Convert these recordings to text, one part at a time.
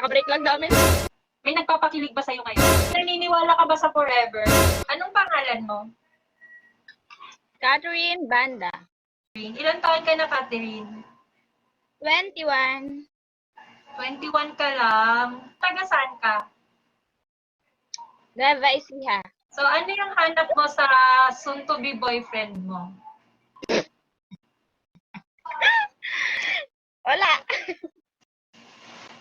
Nakabreak lang namin. May nagpapakilig ba sa'yo ngayon? Naniniwala ka ba sa forever? Anong pangalan mo? Catherine Banda. Ilan taon ka na, Catherine? 21. 21 ka lang. Taga saan ka? Nueva Ecija. So, ano yung hanap mo sa soon-to-be boyfriend mo? Wala.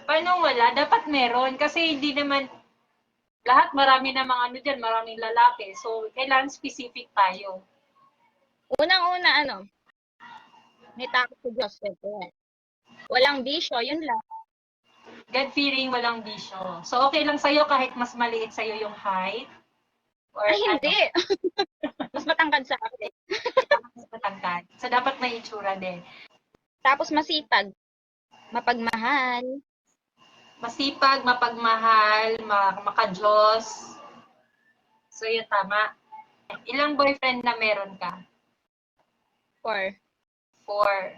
Paano wala? Dapat meron. Kasi hindi naman, lahat marami namang ano dyan, maraming lalaki. So, kailangan specific tayo. Unang-una, may takot sa Diyos. Siyempre. Walang bisyo, yun lang. God-fearing, walang bisyo. So, okay lang sa'yo kahit mas maliit sa'yo yung height? Or Ay, hindi. Mas matangkad sa akin. mas matangkad. So, dapat may itsura din. Tapos masipag. Mapagmahal. Masipag, mapagmahal, makajos. So, yun tama. Ilang boyfriend na meron ka? 4. 4.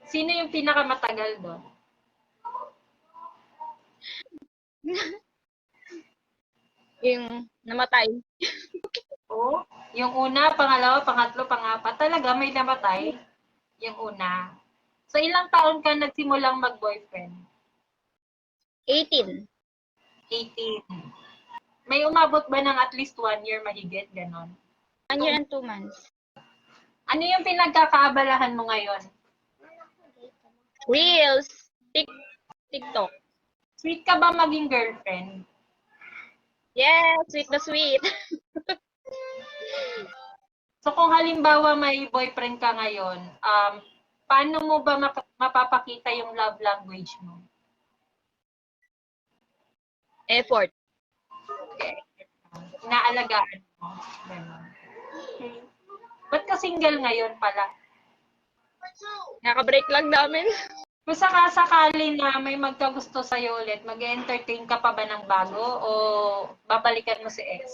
Sino yung pinakamatagal doon? Yung namatay. Oh, yung una, pangalawa, pangatlo, pangapat. Talaga, may namatay? Yung una. So, ilang taon ka nagsimulang mag-boyfriend? 18. 18. May umabot ba ng at least 1 year mahigit? Ganon. 1 year and 2 months. Ano yung pinagkakaabalahan mo ngayon? Reels. TikTok. Sweet ka ba maging girlfriend? Yes, sweet na sweet. So, kung halimbawa may boyfriend ka ngayon, paano mo ba mapapakita yung love language mo? Effort. Okay. Inaalagaan mo. Ganon. Okay. Ba't ka single ngayon pala? Nakabreak lang namin. Kung sakasakali na may magkagusto sa'yo ulit, mag-entertain ka pa ba ng bago o babalikan mo si ex?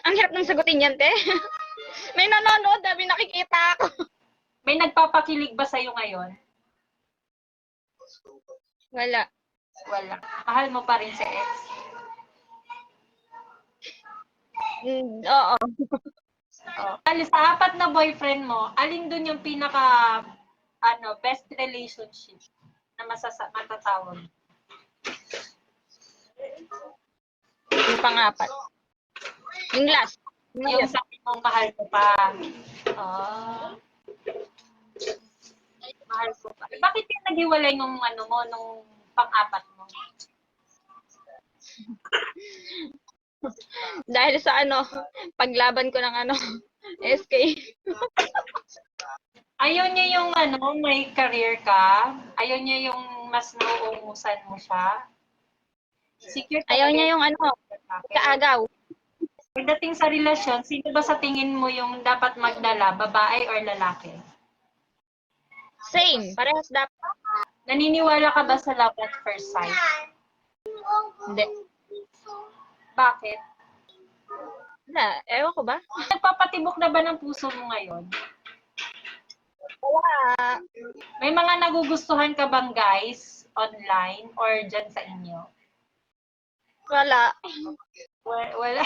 Ang hirap ng sagutin yan, te. May nanonood, dami nakikita ako. May nagpapakilig ba sa'yo ngayon? Wala. Wala. Mahal mo pa rin si ex? Oo. Oh. Sa 4 na boyfriend mo, alin dun yung best relationship na matatawag? Yung pang-apat. Yung last. Yung sabi mong mahal ko pa. Oh. Mahal ko pa. Bakit yung naghiwalay nung nung pang-4 mo? Dahil sa paglaban ko ng SK. Ayaw niya yung may career ka? Ayaw niya yung mas nauungusan mo siya? Secure Ayaw niya yung kaagaw. Pagdating sa relasyon, sino ba sa tingin mo yung dapat magdala, babae or lalaki? Same. Parehas dapat. Naniniwala ka ba sa love at first sight? Hindi. Bakit? Wala. Ewan ko ba? Nagpapatibok na ba ng puso mo ngayon? Wala. May mga nagugustuhan ka bang guys online or dyan sa inyo? Wala. Wala.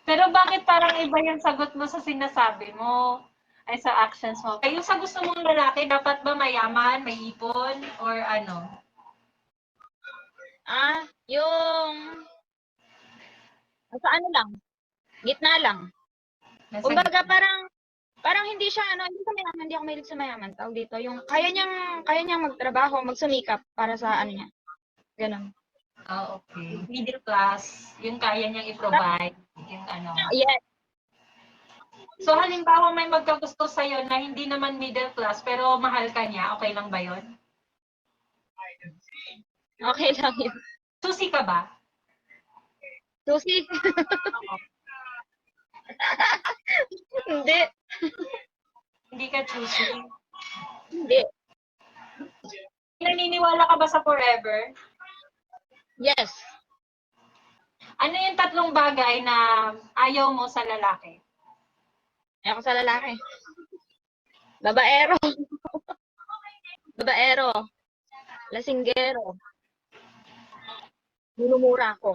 Pero bakit parang iba yung sagot mo sa sinasabi mo? Ay, sa actions mo. Yung sa gusto mong lalaki, dapat ba mayaman, may ipon, or ano? Yung sa lang. Gitna lang. Kumbaga parang hindi siya hindi siya mayaman, hindi ako mahilig sa mayaman. Tawag dito, yung kaya niyang magtrabaho, magsumikap para sa niya. Ganun. Okay. Middle class, yung kaya niyang i-provide, yung Yes. So, halimbawa may magkagusto sa'yo na hindi naman middle class, pero mahal ka niya, okay lang ba yun? Okay lang yun. Susi ka ba? Susi? Hindi. Hindi ka choosy. Hindi. Naniniwala ka ba sa forever? Yes. Ano yung 3 bagay na ayaw mo sa lalaki? Ayaw ko sa lalaki. Babaero. Babaero. Lasinggero. Minumura ko.